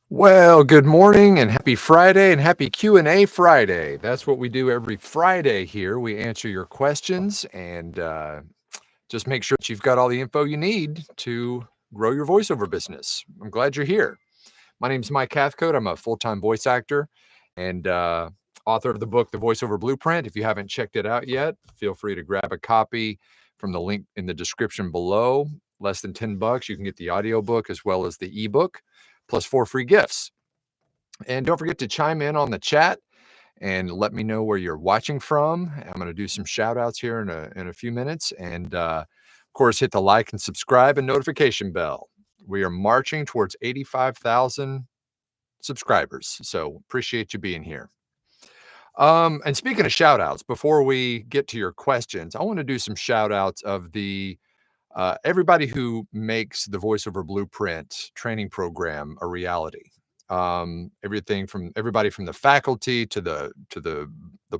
Well, good morning and happy Friday and happy Q&A Friday. That's what we do every Friday here. We answer your questions and just make sure that you've got all the info you need to grow your voiceover business. I'm glad you're here. My name's Mike Hathcote. I'm a full-time voice actor and author of the book, The Voiceover Blueprint. If you haven't checked it out yet, feel free to grab a copy from the link in the description below. Less than $10. You can get the audiobook as well as the ebook, plus 4 free gifts. And don't forget to chime in on the chat and let me know where you're watching from. I'm going to do some shout outs here in a few minutes. And of course, hit the like and subscribe and notification bell. We are marching towards 85,000 subscribers. So appreciate you being here. And speaking of shout outs, before we get to your questions, I want to do some shout outs of the everybody who makes the Voiceover Blueprint training program a reality. Everything from everybody from the faculty to the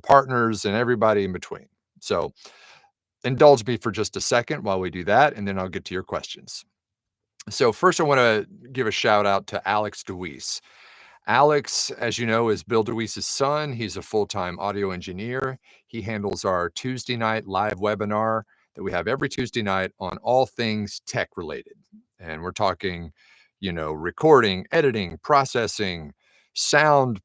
partners and everybody in between. So indulge me for just a second while we do that, and then I'll get to your questions. So first, I want to give a shout out to Alex DeWeese. Alex, as you know, is Bill DeWeese's son. He's a full-time audio engineer. He handles our Tuesday night live webinar that we have every Tuesday night on all things tech related. And we're talking, recording, editing, processing, sound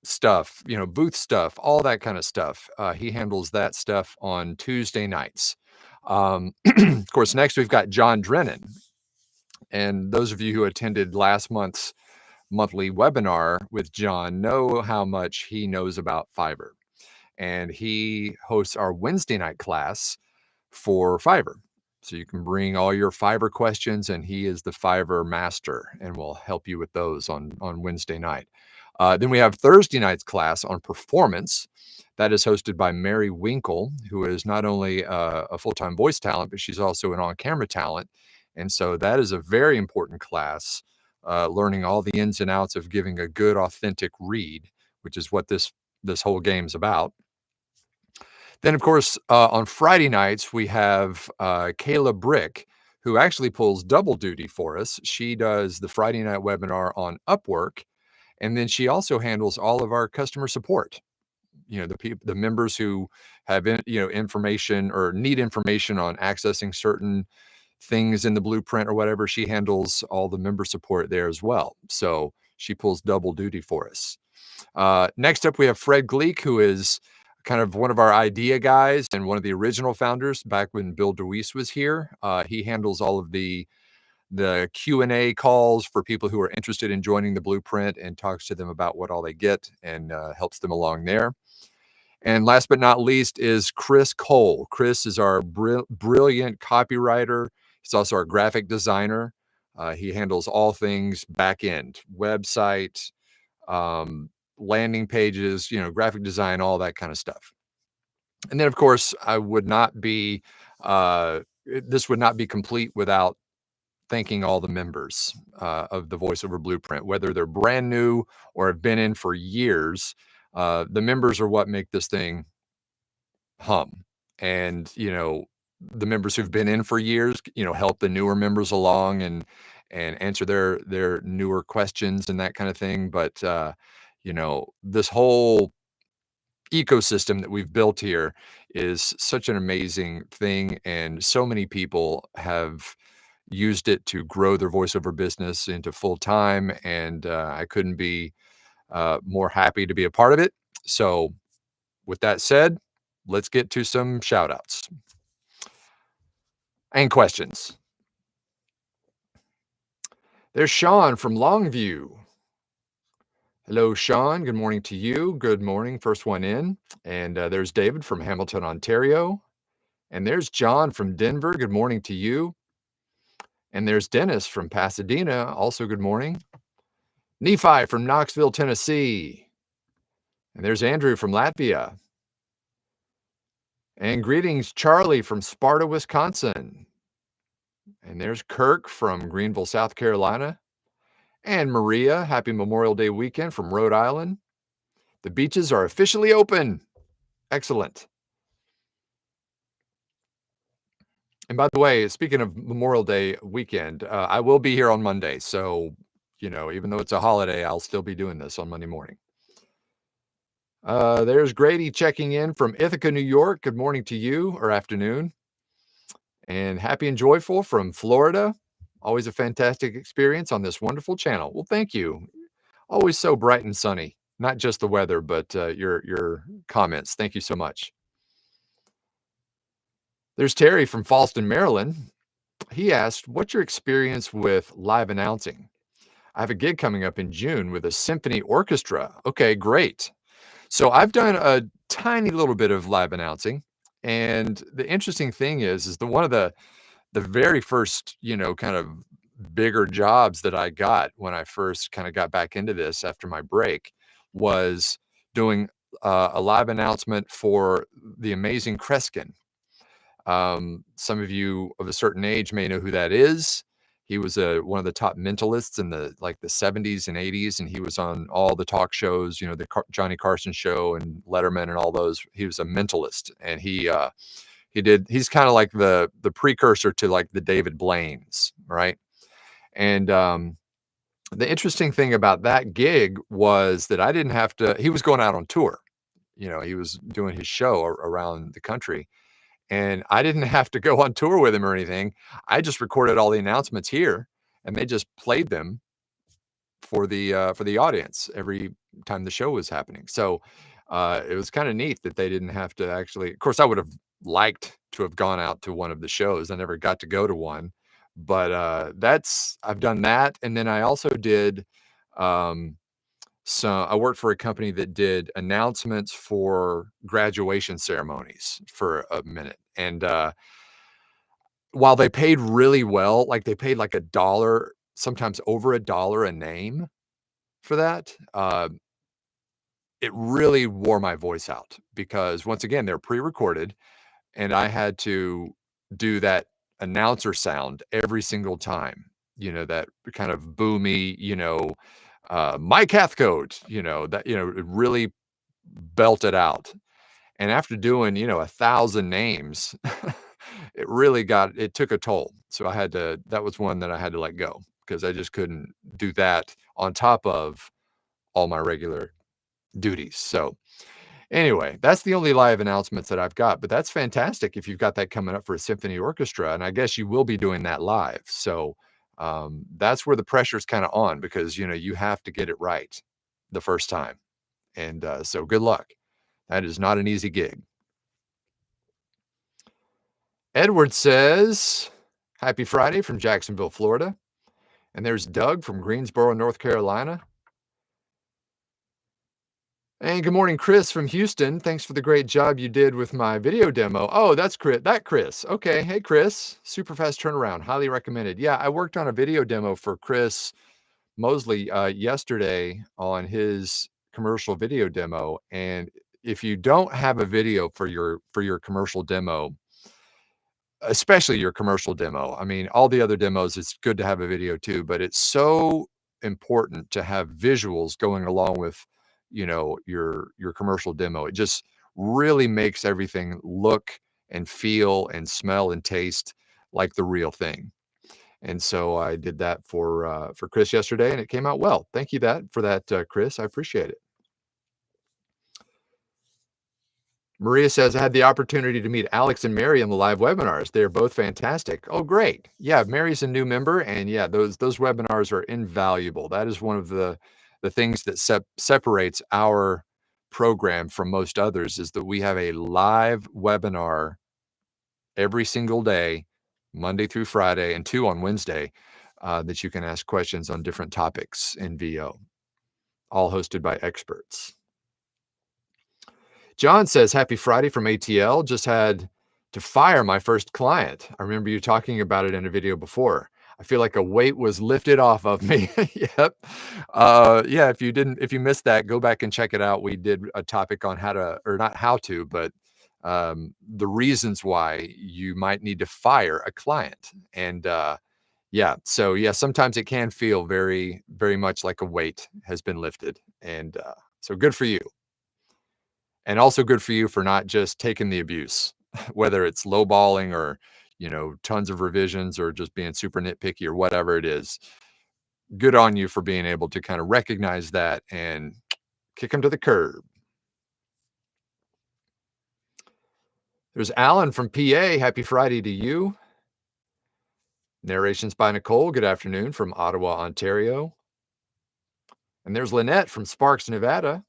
stuff, booth stuff, all that kind of stuff. He handles that stuff on Tuesday nights. Of course, next we've got John Drennan. And those of you who attended last month's monthly webinar with John know how much he knows about Fiverr. And he hosts our Wednesday night class for Fiverr. So you can bring all your Fiverr questions, and he is the Fiverr master and will help you with those on Wednesday night. Then we have Thursday night's class on performance. That is hosted by Mary Winkle, who is not only a full-time voice talent, but she's also an on-camera talent. And so that is a very important class, learning all the ins and outs of giving a good, authentic read, which is what this whole game's about. Then, of course, on Friday nights, we have Kayla Brick, who actually pulls double duty for us. She does the Friday night webinar on Upwork, and then she also handles all of our customer support. The members who have information or need information on accessing certain things in the blueprint or whatever, she handles all the member support there as well. So she pulls double duty for us. Next up, we have Fred Gleek, who is kind of one of our idea guys and one of the original founders back when Bill DeWeese was here. He handles all of the Q&A calls for people who are interested in joining the blueprint and talks to them about what all they get and helps them along there. And last but not least is Chris Cole. Chris is our brilliant copywriter. He's also our graphic designer. He handles all things back end, website, landing pages, graphic design, all that kind of stuff. And then, of course, this would not be complete without thanking all the members of the Voiceover Blueprint, whether they're brand new or have been in for years. The members are what make this thing hum. And, the members who've been in for years, help the newer members along and answer their newer questions and that kind of thing. But, this whole ecosystem that we've built here is such an amazing thing. And so many people have used it to grow their voiceover business into full time. And I couldn't be more happy to be a part of it. So with that said, let's get to some shout outs and questions. There's Sean from Longview. Hello, Sean. Good morning to you. Good morning. First one in. And there's David from Hamilton, Ontario. And there's John from Denver. Good morning to you. And there's Dennis from Pasadena. Also, good morning. Nephi from Knoxville, Tennessee. And there's Andrew from Latvia. And greetings, Charlie from Sparta, Wisconsin. And there's Kirk from Greenville, South Carolina. And Maria, happy Memorial Day weekend from Rhode Island. The beaches are officially open. Excellent. And by the way, speaking of Memorial Day weekend, I will be here on Monday. So, even though it's a holiday, I'll still be doing this on Monday morning. There's Grady checking in from Ithaca, New York. Good morning to you, or afternoon. And Happy and Joyful from Florida. Always a fantastic experience on this wonderful channel. Well, thank you. Always so bright and sunny. Not just the weather, but your comments. Thank you so much. There's Terry from Fallston, Maryland. He asked, what's your experience with live announcing? I have a gig coming up in June with a symphony orchestra. Okay, great. So I've done a tiny little bit of live announcing. And the interesting thing is one of the very first, kind of bigger jobs that I got when I first kind of got back into this after my break was doing a live announcement for the amazing Kreskin. Some of you of a certain age may know who that is. He was one of the top mentalists in the 70s and 80s, and he was on all the talk shows, the Johnny Carson show and Letterman and all those. He was a mentalist, and he's kind of like the precursor to like the David Blaine's, right? And the interesting thing about that gig was that I didn't have to. He was going out on tour, he was doing his show around the country. And I didn't have to go on tour with him or anything. I just recorded all the announcements here, and they just played them for the audience every time the show was happening. So it was kind of neat that they didn't have to actually. Of course, I would have liked to have gone out to one of the shows. I never got to go to one, but I've done that, and then I also did. So I worked for a company that did announcements for graduation ceremonies for a minute. And while they paid really well, like they paid like $1, sometimes over $1 a name for that, it really wore my voice out because once again, they're pre-recorded and I had to do that announcer sound every single time, that kind of boomy, Mike Hathcote, it really belted out. And after doing, 1,000 names, it took a toll. So that was one that I had to let go because I just couldn't do that on top of all my regular duties. So anyway, that's the only live announcements that I've got, but that's fantastic if you've got that coming up for a symphony orchestra. And I guess you will be doing that live. So that's where the pressure's kind of on because, you have to get it right the first time. And so good luck. That is not an easy gig. Edward says, happy Friday from Jacksonville, Florida. And there's Doug from Greensboro, North Carolina. And good morning, Chris from Houston. Thanks for the great job you did with my video demo. Oh, that's Chris. Okay. Hey, Chris. Super fast turnaround. Highly recommended. Yeah, I worked on a video demo for Chris Mosley yesterday on his commercial video demo. And if you don't have a video for your commercial demo, especially your commercial demo, I mean, all the other demos, it's good to have a video too, but it's so important to have visuals going along with, your commercial demo. It just really makes everything look and feel and smell and taste like the real thing. And so I did that for Chris yesterday, and it came out well. Thank you for that, Chris. I appreciate it. Maria says, I had the opportunity to meet Alex and Mary in the live webinars. They're both fantastic. Oh, great. Yeah, Mary's a new member, and yeah, those webinars are invaluable. That is one of the things that separates our program from most others is that we have a live webinar every single day, Monday through Friday, and 2 on Wednesday, that you can ask questions on different topics in VO, all hosted by experts. John says, happy Friday from ATL. Just had to fire my first client. I remember you talking about it in a video before. I feel like a weight was lifted off of me. Yep. Yeah, if you missed that, go back and check it out. We did a topic on but the reasons why you might need to fire a client. And yeah, so yeah, sometimes it can feel very, very much like a weight has been lifted. And so good for you. And also good for you for not just taking the abuse, whether it's lowballing or, tons of revisions or just being super nitpicky or whatever it is. good on you for being able to kind of recognize that and kick them to the curb. There's Alan from PA. Happy Friday to you. Narrations by Nicole. Good afternoon from Ottawa, Ontario. And there's Lynette from Sparks, Nevada.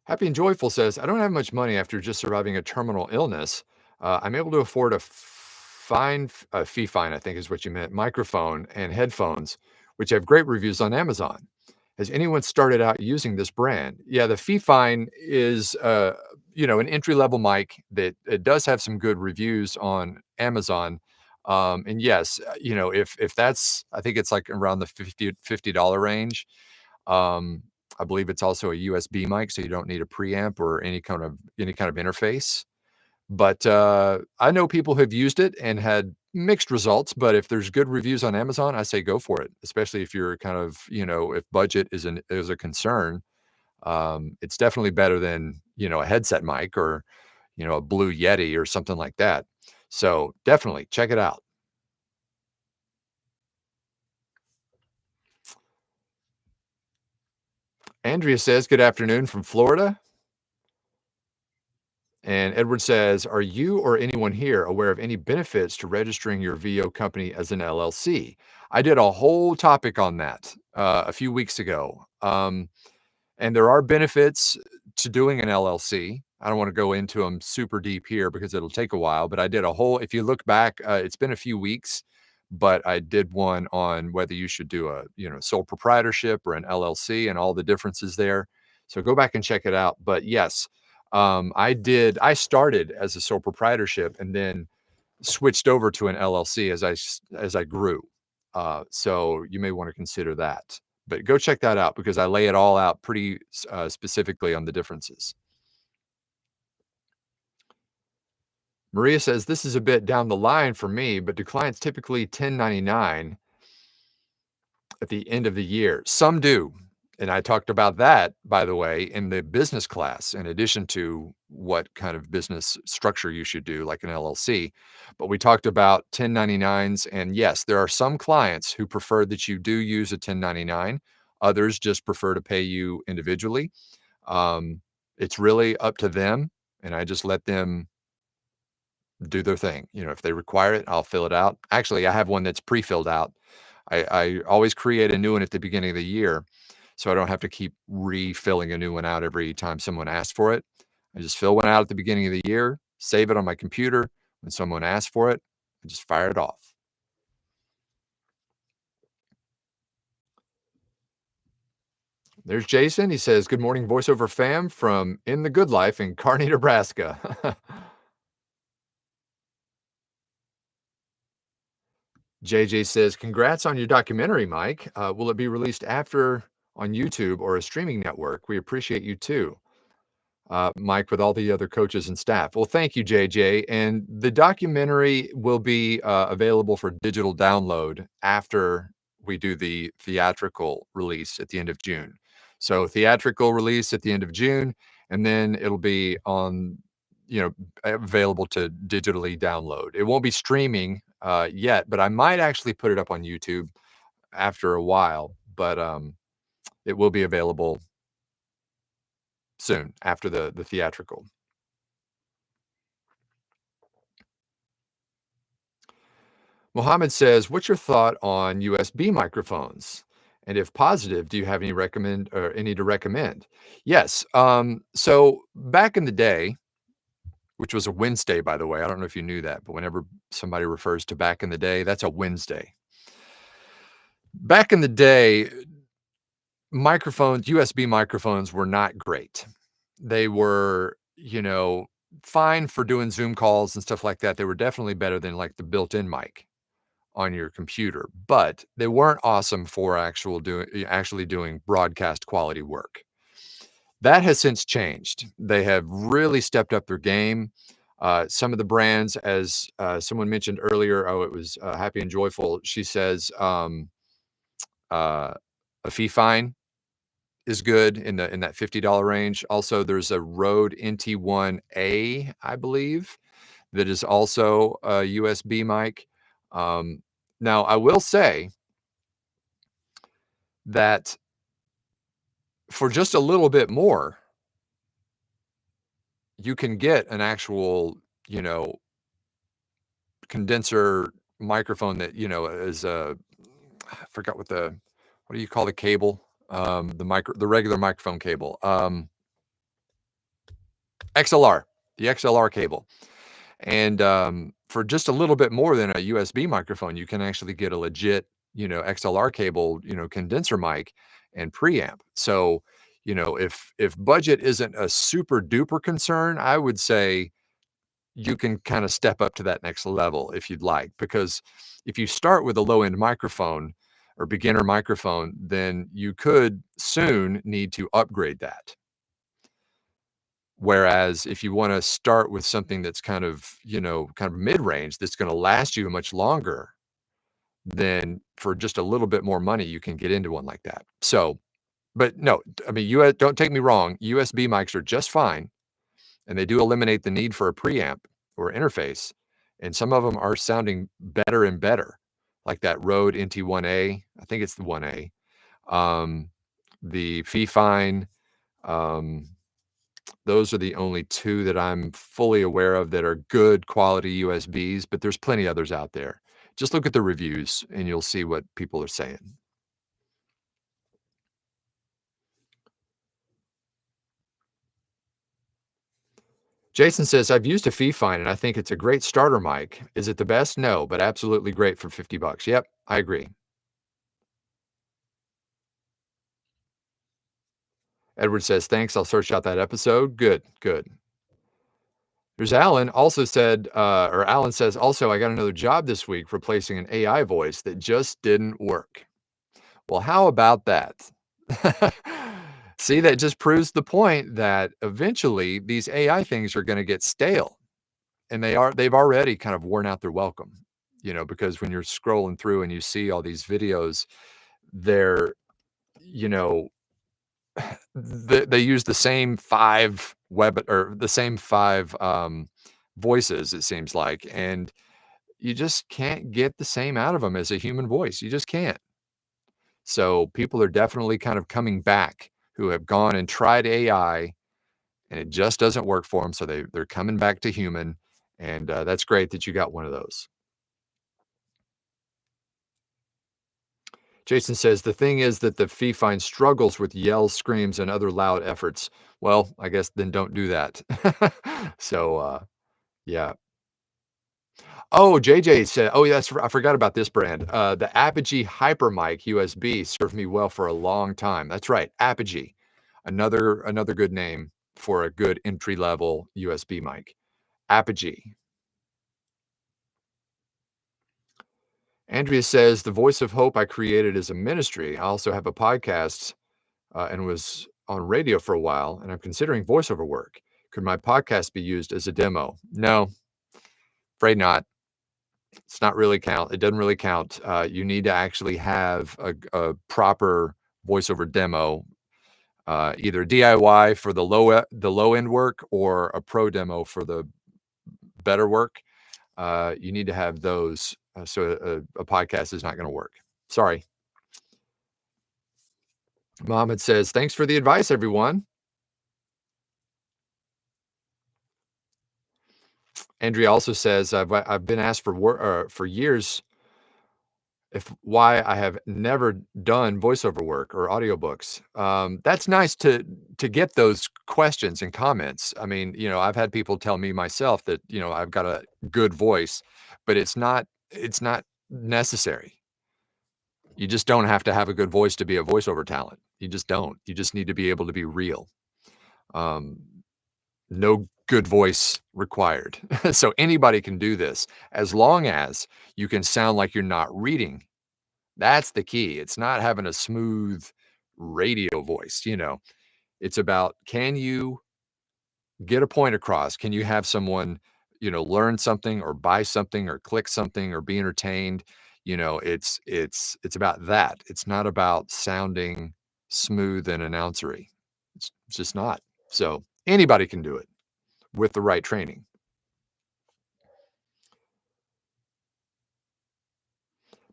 Happy and Joyful says, I don't have much money after just surviving a terminal illness. I'm able to afford a Fifine, I think is what you meant, microphone and headphones, which have great reviews on Amazon. Has anyone started out using this brand? Yeah, the Fifine is, an entry-level mic that it does have some good reviews on Amazon. And yes, if that's, I think it's like around the $50 range. I believe it's also a USB mic, so you don't need a preamp or any kind of interface. But I know people who've used it and had mixed results. But if there's good reviews on Amazon, I say go for it, especially if you're kind of, if budget is a concern. It's definitely better than, a headset mic or, a Blue Yeti or something like that. So definitely check it out. Andrea says, good afternoon from Florida. And Edward says, are you or anyone here aware of any benefits to registering your VO company as an LLC? I did a whole topic on that a few weeks ago. And there are benefits to doing an LLC. I don't want to go into them super deep here because it'll take a while, but I did a whole, if you look back, it's been a few weeks, but I did one on whether you should do a, sole proprietorship or an LLC and all the differences there. So go back and check it out. But yes, I started as a sole proprietorship and then switched over to an LLC as I grew. So you may want to consider that. But go check that out because I lay it all out pretty specifically on the differences. Maria says, this is a bit down the line for me, but do clients typically 1099 at the end of the year? Some do. And I talked about that, by the way, in the business class, in addition to what kind of business structure you should do, like an LLC. But we talked about 1099s. And yes, there are some clients who prefer that you do use a 1099. Others just prefer to pay you individually. It's really up to them. And I just let them do their thing. If they require it, I'll fill it out. Actually, I have one that's pre-filled out. I always create a new one at the beginning of the year, so I don't have to keep refilling a new one out every time someone asks for it. I just fill one out at the beginning of the year, save it on my computer. When someone asks for it, I just fire it off. There's Jason. He says, good morning, voiceover fam from In the Good Life in Kearney, Nebraska. JJ says, congrats on your documentary, Mike. Will it be released after on YouTube or a streaming network? We appreciate you too. Mike, with all the other coaches and staff. Well, thank you, JJ. And the documentary will be available for digital download after we do the theatrical release at the end of June. So theatrical release at the end of June, and then it'll be on, available to digitally download. It won't be streaming yet, but I might actually put it up on YouTube after a while, but it will be available soon after the theatrical. Mohammed says, what's your thought on USB microphones? And if positive, do you have any to recommend? Yes. So back in the day, which was a Wednesday, by the way, I don't know if you knew that, but whenever somebody refers to back in the day, that's a Wednesday. Back in the day, USB microphones were not great. They were, fine for doing Zoom calls and stuff like that. They were definitely better than like the built-in mic on your computer, but they weren't awesome for actually doing broadcast quality work. That has since changed. They have really stepped up their game. Some of the brands, as someone mentioned earlier, it was Happy and Joyful. She says a Fifine is good in that $50 range. Also, there's a Rode NT1A, I believe, that is also a USB mic. Now, I will say that for just a little bit more, you can get an actual, you know, condenser microphone that, is I forgot what do you call the cable? The regular microphone cable. XLR, the XLR cable. And for just a little bit more than a USB microphone, you can actually get a legit, XLR cable, condenser mic and preamp. So, if budget isn't a super duper concern, I would say you can kind of step up to that next level if you'd like, because if you start with a low end microphone or beginner microphone, then you could soon need to upgrade that. Whereas if you wanna start with something that's kind of mid-range that's gonna last you much longer, then for just a little bit more money, you can get into one like that. So, but no, I mean, don't take me wrong, USB mics are just fine, and they do eliminate the need for a preamp or interface, and some of them are sounding better and better, like that Rode NT1A, I think it's the 1A, um, the Fifine, um those are the only 2 that I'm fully aware of that are good quality USBs, but there's plenty others out there. Just look at the reviews and you'll see what people are saying. Jason says, "I've used a Fifine and I think it's a great starter mic. Is it the best? No, but absolutely great for 50 bucks." Yep, I agree. Edward says, "Thanks, I'll search out that episode." Good, good. There's Alan also said, or Alan says, "Also, I got another job this week replacing an AI voice that just didn't work." Well, how about that? See, that just proves the point that eventually these AI things are gonna get stale, and they've already kind of worn out their welcome, because when you're scrolling through and you see all these videos, they're, you know, they use the same 5 web or the same 5, voices, it seems like, and you just can't get the same out of them as a human voice, you just can't. So people are definitely kind of coming back who have gone and tried AI and it just doesn't work for them. So they're coming back to human. And that's great that you got one of those. Jason says the thing is that the Fifine struggles with yells, screams, and other loud efforts. Well, I guess then don't do that. So yeah. Oh, JJ said, oh, yes, I forgot about this brand. The Apogee Hypermic USB served me well for a long time. That's right, Apogee. Another good name for a good entry-level USB mic. Apogee. Andrea says, "The Voice of Hope I created is a ministry. I also have a podcast, and was on radio for a while, and I'm considering voiceover work. Could my podcast be used as a demo?" No, afraid not. It's not really count. It doesn't really count. You need to actually have a proper voiceover demo, either DIY for the low end work or a pro demo for the better work. You need to have those. So a podcast is not going to work. Sorry. Mohammed says, "Thanks for the advice, everyone." Andrea also says, I've been asked for years if why I have never done voiceover work or audiobooks. That's nice to get those questions and comments. I mean, I've had people tell me myself that, I've got a good voice, but it's not necessary. You just don't have to have a good voice to be a voiceover talent. You just don't. You just need to be able to be real. Um, no good voice required. So anybody can do this as long as you can sound like you're not reading. That's the key. It's not having a smooth radio voice, It's about, can you get a point across? Can you have someone, learn something or buy something or click something or be entertained? It's about that. It's not about sounding smooth and announcery. It's just not. So anybody can do it with the right training.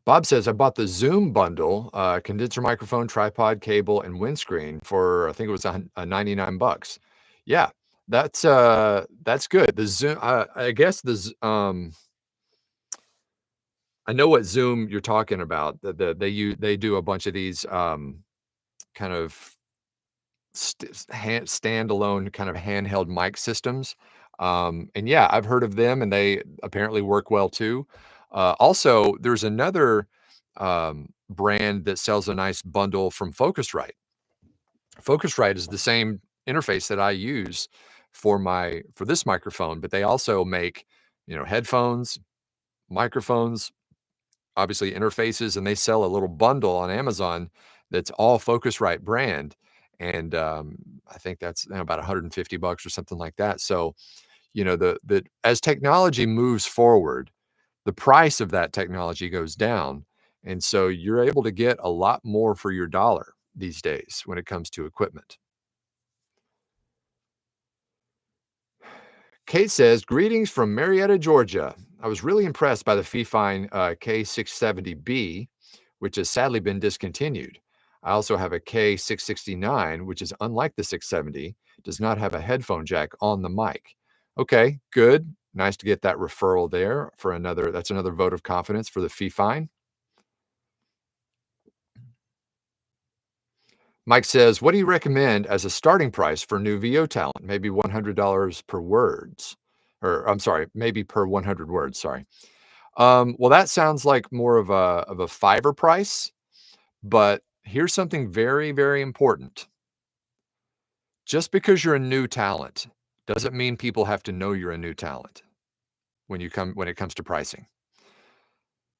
Bob says, I bought the Zoom bundle, condenser microphone, tripod, cable, and windscreen for, I think it was 99 bucks. Yeah, that's good. The Zoom, I guess I know what Zoom you're talking about. They do a bunch of these kind of standalone kind of handheld mic systems. And yeah, I've heard of them, and they apparently work well too. Also, there's another brand that sells a nice bundle from Focusrite. Focusrite is the same interface that I use for this microphone, but they also make, headphones, microphones, obviously interfaces, and they sell a little bundle on Amazon that's all Focusrite brand. And I think that's about 150 bucks or something like that. So, the as technology moves forward, the price of that technology goes down. And so you're able to get a lot more for your dollar these days when it comes to equipment. Kate says, greetings from Marietta, Georgia. I was really impressed by the Fifine K670B, which has sadly been discontinued. I also have a K669, which is unlike the 670, does not have a headphone jack on the mic. Okay, good. Nice to get that referral there for that's another vote of confidence for the Fifine. Mike says, what do you recommend as a starting price for new VO talent? Maybe $100 per words, or I'm sorry, maybe per 100 words. Sorry. Well, that sounds like more of a Fiverr price, but here's something very, very important. Just because you're a new talent doesn't mean people have to know you're a new talent when it comes to pricing.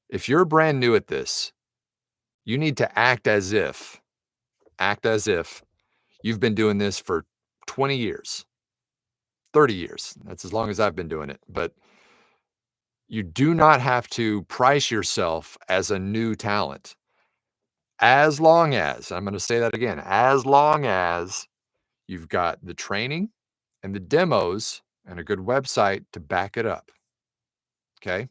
If you're brand new at this, you need to act as if you've been doing this for 20 years, 30 years. That's as long as I've been doing it. But you do not have to price yourself as a new talent. As long as, I'm going to say that again, as long as you've got the training and the demos and a good website to back it up. Okay.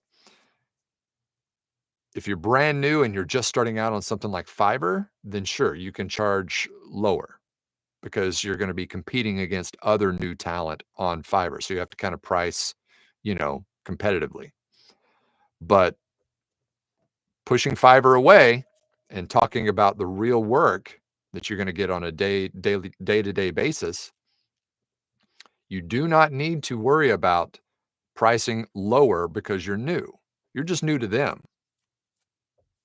If you're brand new and you're just starting out on something like Fiverr, then sure, you can charge lower because you're going to be competing against other new talent on Fiverr. So you have to kind of price, competitively. But pushing Fiverr away and talking about the real work that you're going to get on a day-to-day basis, you do not need to worry about pricing lower because you're new. You're just new to them,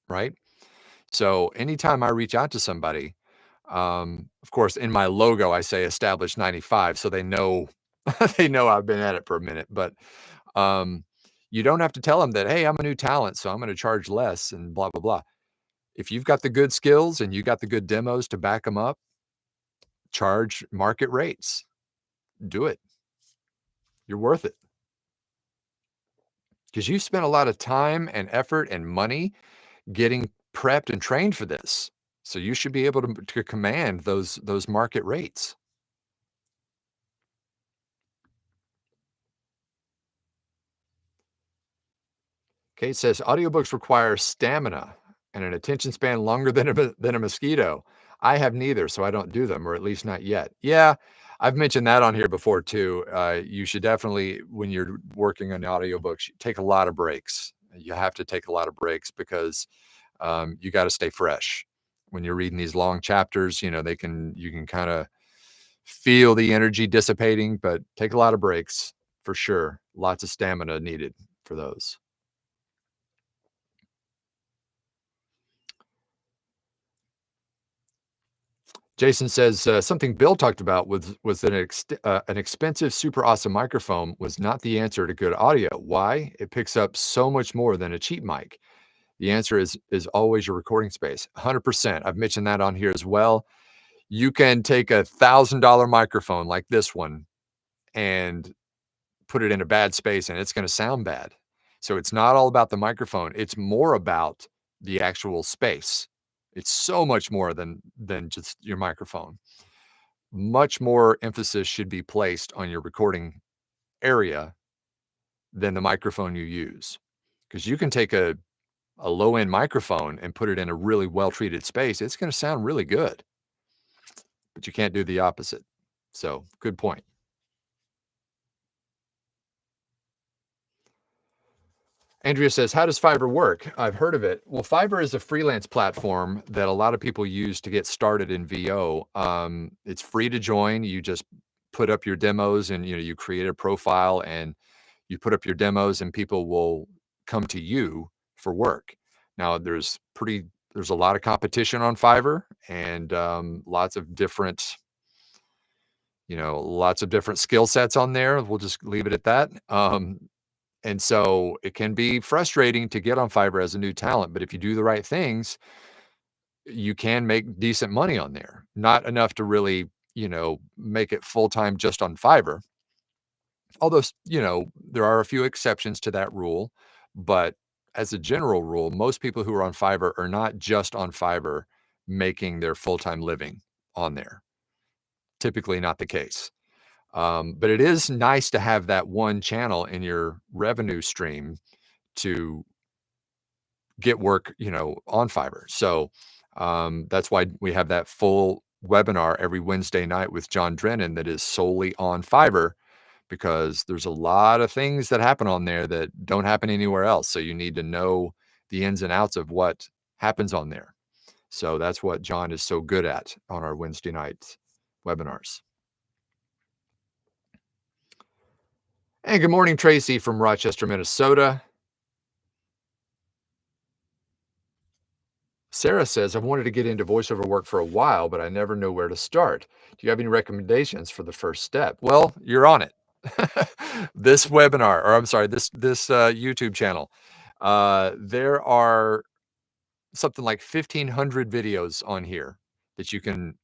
right? So anytime I reach out to somebody, of course, in my logo, I say established 95, so they know they know I've been at it for a minute. But you don't have to tell them that, hey, I'm a new talent, so I'm going to charge less and blah, blah, blah. If you've got the good skills and you got the good demos to back them up, charge market rates. Do it. You're worth it. Because you've spent a lot of time and effort and money getting prepped and trained for this. So you should be able to command those market rates. Kate says, audiobooks require stamina and an attention span longer than a mosquito. I have neither, so I don't do them, or at least not yet. Yeah, I've mentioned that on here before too. You should definitely, when you're working on audiobooks, take a lot of breaks. You have to take a lot of breaks because you got to stay fresh. When you're reading these long chapters, you can kind of feel the energy dissipating, but take a lot of breaks for sure. Lots of stamina needed for those. Jason says something Bill talked about was that an expensive, super awesome microphone was not the answer to good audio. Why? It picks up so much more than a cheap mic. The answer is always your recording space. 100%. I've mentioned that on here as well. You can take $1,000 microphone like this one and put it in a bad space, and it's going to sound bad. So it's not all about the microphone. It's more about the actual space. It's so much more than just your microphone. Much more emphasis should be placed on your recording area than the microphone you use. Because you can take a a low-end microphone and put it in a really well-treated space, it's going to sound really good, but you can't do the opposite. So good point. Andrea says, how does Fiverr work? I've heard of it. Well, Fiverr is a freelance platform that a lot of people use to get started in VO. It's free to join. You just put up your demos and you create a profile and you put up your demos and people will come to you for work. Now there's a lot of competition on Fiverr and lots of different skill sets on there. We'll just leave it at that. And so it can be frustrating to get on Fiverr as a new talent, but if you do the right things, you can make decent money on there. Not enough to really, make it full-time just on Fiverr. Although, there are a few exceptions to that rule, but as a general rule, most people who are on Fiverr are not just on Fiverr making their full-time living on there. Typically not the case. But it is nice to have that one channel in your revenue stream to get work, on Fiverr. So that's why we have that full webinar every Wednesday night with John Drennan that is solely on Fiverr, because there's a lot of things that happen on there that don't happen anywhere else. So you need to know the ins and outs of what happens on there. So that's what John is so good at on our Wednesday night webinars. And good morning, Tracy from Rochester, Minnesota. Sarah says, I've wanted to get into voiceover work for a while, but I never know where to start. Do you have any recommendations for the first step? Well, you're on it. This webinar, or I'm sorry, this YouTube channel, there are something like 1,500 videos on here that you can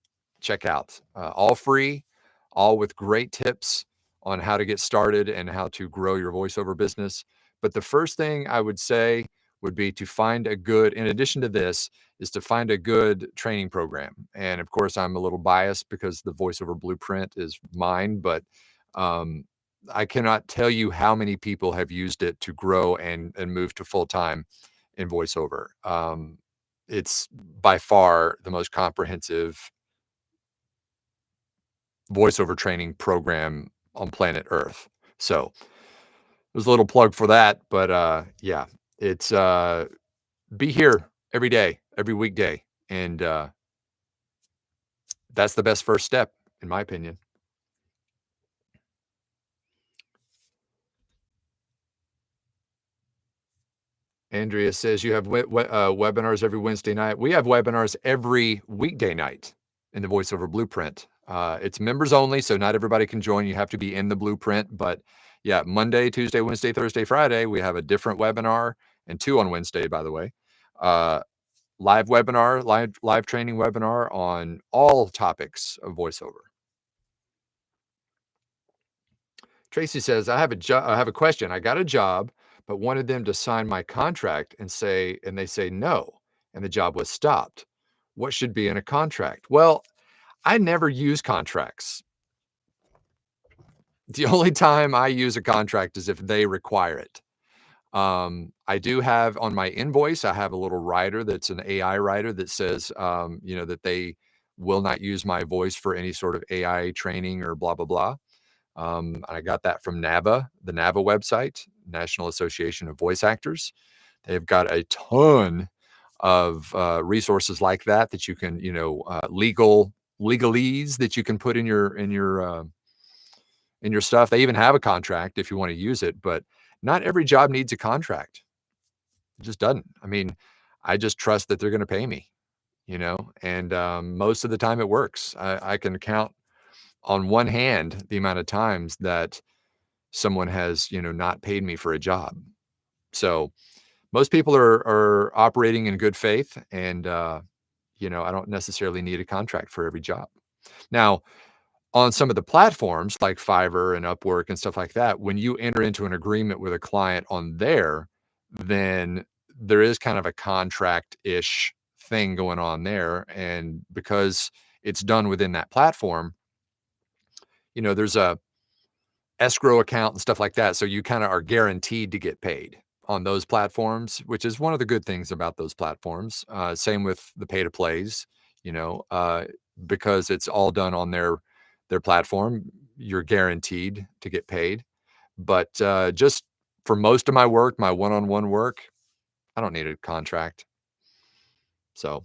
check out, all free, all with great tips on how to get started and how to grow your voiceover business. But the first thing I would say would be to find a good, in addition to this, is to find a good training program. And of course, I'm a little biased because the voiceover blueprint is mine, but I cannot tell you how many people have used it to grow and move to full-time in voiceover. It's by far the most comprehensive voiceover training program on planet Earth. So there's a little plug for that, but yeah, it's be here every day, every weekday, and that's the best first step, in my opinion. Andrea says you have webinars every Wednesday night. We have webinars every weekday night in the VoiceOver Blueprint. It's members only, so not everybody can join. You have to be in the Blueprint. But yeah, Monday, Tuesday, Wednesday, Thursday, Friday, we have a different webinar, and 2 on Wednesday, by the way. Live webinar, live training webinar on all topics of voiceover. Tracy says, I have a question. I got a job, but wanted them to sign my contract and they say no, and the job was stopped. What should be in a contract? Well, I never use contracts. The only time I use a contract is if they require it. I do have on my invoice, I have a little rider that's an AI rider that says, that they will not use my voice for any sort of AI training or blah, blah, blah. I got that from NAVA, the NAVA website, National Association of Voice Actors. They've got a ton of resources like that you can, legalese that you can put in your stuff. They even have a contract if you want to use it, but not every job needs a contract. It just doesn't. I mean, I just trust that they're going to pay me, and most of the time it works. I can count on one hand the amount of times that someone has, not paid me for a job. So most people are operating in good faith, and I don't necessarily need a contract for every job. Now, on some of the platforms like Fiverr and Upwork and stuff like that, when you enter into an agreement with a client on there, then there is kind of a contract-ish thing going on there. And because it's done within that platform, there's a escrow account and stuff like that. So you kind of are guaranteed to get paid on those platforms, which is one of the good things about those platforms. Same with the pay to plays, you know, because it's all done on their platform. You're guaranteed to get paid. But just for most of my work, my one-on-one work, I don't need a contract. So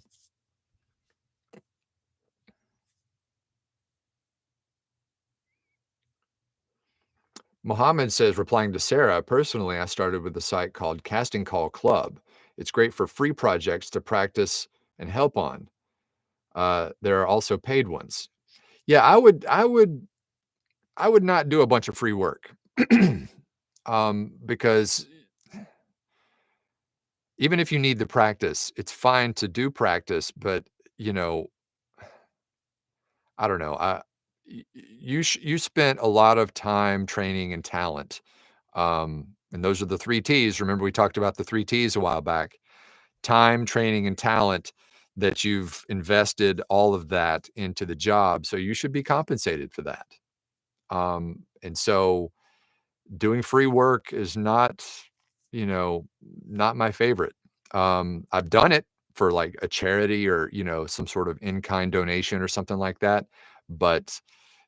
Mohammed says, replying to Sarah, personally, I started with a site called Casting Call Club. It's great for free projects to practice and help on. There are also paid ones. Yeah, I would not do a bunch of free work. Because even if you need the practice, it's fine to do practice, but you know, I don't know. You spent a lot of time training and talent. And those are the 3 T's. Remember we talked about the 3 T's a while back. Time, training, and talent that you've invested all of that into the job. So you should be compensated for that. And so doing free work is not, you know, not my favorite. I've done it for like a charity or, you know, some sort of in-kind donation or something like that. But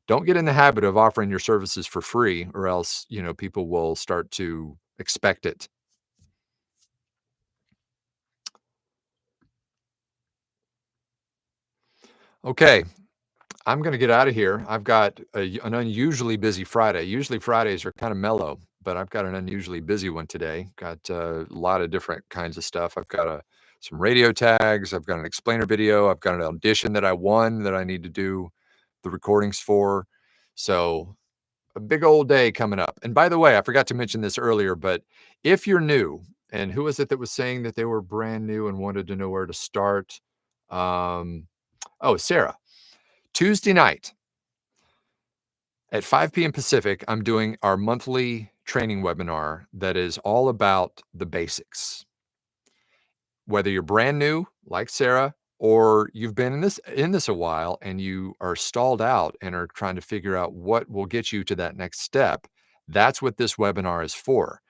don't get in the habit of offering your services for free or else, you know, people will start to expect it. Okay, I'm going to get out of here. I've got an unusually busy Friday. Usually Fridays are kind of mellow, but I've got an unusually busy one today. Got a lot of different kinds of stuff. I've got some radio tags. I've got an explainer video. I've got an audition that I won that I need to do the recordings for. So a big old day coming up. And by the way, I forgot to mention this earlier, but if you're new, and who was it that was saying that they were brand new and wanted to know where to start? Oh, Sarah. Tuesday night at 5 p.m. Pacific, I'm doing our monthly training webinar that is all about the basics. Whether you're brand new, like Sarah, or you've been in this a while and you are stalled out and are trying to figure out what will get you to that next step, that's what this webinar is for.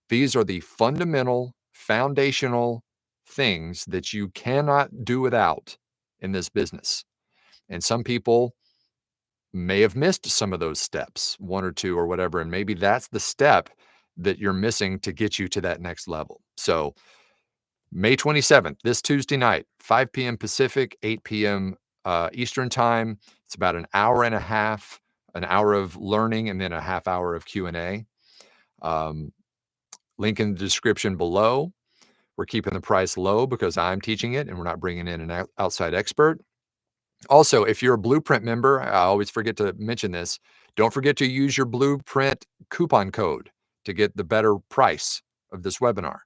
These are the fundamental, foundational things that you cannot do without in this business. And some people may have missed some of those steps, 1 or 2 or whatever, and maybe that's the step that you're missing to get you to that next level. So May 27th, this Tuesday night, 5 p.m. Pacific, 8 p.m. Eastern time. It's about an hour and a half, an hour of learning, and then a half hour of Q&A. Link in the description below. We're keeping the price low because I'm teaching it and we're not bringing in an outside expert. Also, if you're a Blueprint member, I always forget to mention this. Don't forget to use your Blueprint coupon code to get the better price of this webinar.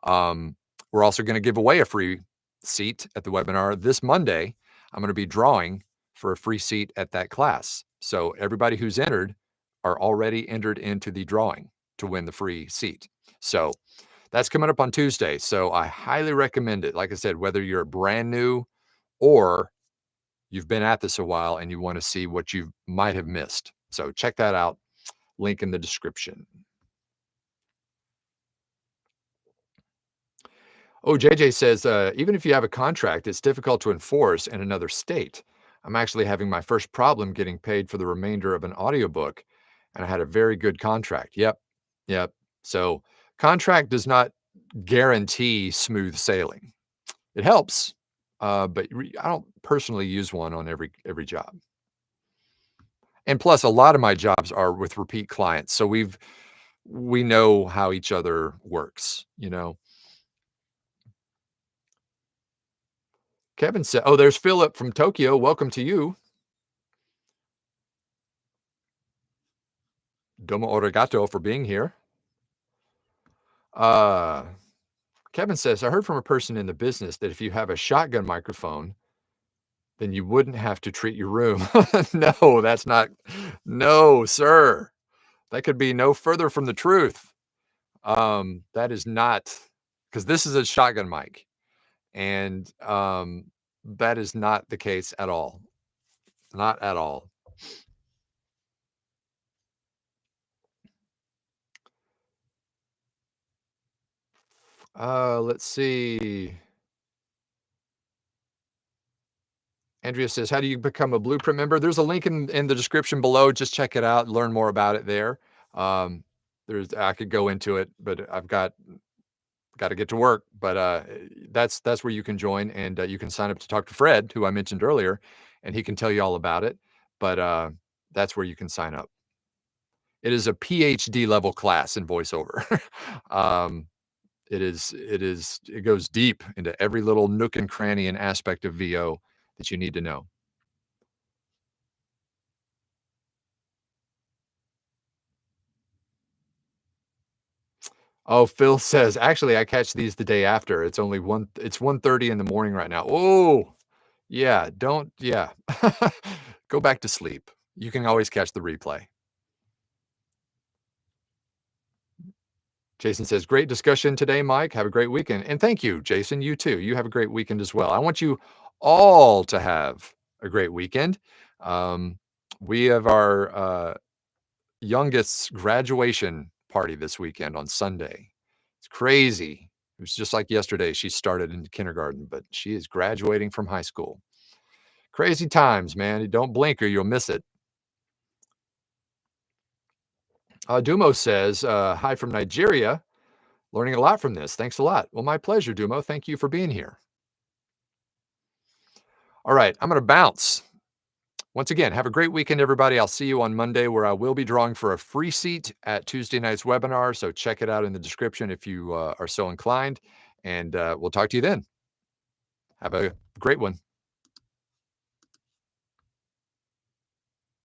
We're also going to give away a free seat at the webinar this Monday. I'm going to be drawing for a free seat at that class. So everybody who's entered are already entered into the drawing to win the free seat. So that's coming up on Tuesday. So I highly recommend it. Like I said, whether you're brand new or you've been at this a while and you want to see what you might have missed. So check that out. Link in the description. Oh, JJ says, even if you have a contract, it's difficult to enforce in another state. I'm actually having my first problem getting paid for the remainder of an audiobook, and I had a very good contract. Yep. Yep. So contract does not guarantee smooth sailing. It helps, but I don't personally use one on every job. And plus, a lot of my jobs are with repeat clients, so we know how each other works, you know. Kevin said, "Oh, there's Philip from Tokyo. Welcome to you. Domo arigato for being here." Uh, Kevin says, "I heard from a person in the business that if you have a shotgun microphone, then you wouldn't have to treat your room." No, that's not. No, sir. That could be no further from the truth. That is not because this is a shotgun mic, and that is not the case at all. Not at all. Let's see. Andrea says, how do you become a Blueprint member? There's a link in the description below. Just check it out, learn more about it there. Um, I could go into it, but I've got to get to work. But that's where you can join, and you can sign up to talk to Fred, who I mentioned earlier, and he can tell you all about it. But that's where you can sign up. It is a PhD level class in voiceover. um, it goes deep into every little nook and cranny and aspect of VO that you need to know. Oh, Phil says, actually, I catch these the day after. It's 1:30 in the morning right now. Oh, yeah, don't yeah. Go back to sleep. You can always catch the replay. Jason says, great discussion today, Mike. Have a great weekend. And thank you, Jason. You too. You have a great weekend as well. I want you all to have a great weekend. Um, we have our youngest's graduation party this weekend on Sunday. It's crazy. It was just like yesterday. She started in kindergarten, but she is graduating from high school. Crazy times, man. You don't blink or you'll miss it. Dumo says, hi from Nigeria. Learning a lot from this. Thanks a lot. Well, my pleasure, Dumo. Thank you for being here. All right, I'm going to bounce. Once again, have a great weekend, everybody. I'll see you on Monday, where I will be drawing for a free seat at Tuesday night's webinar. So check it out in the description if you are so inclined. And we'll talk to you then. Have a great one.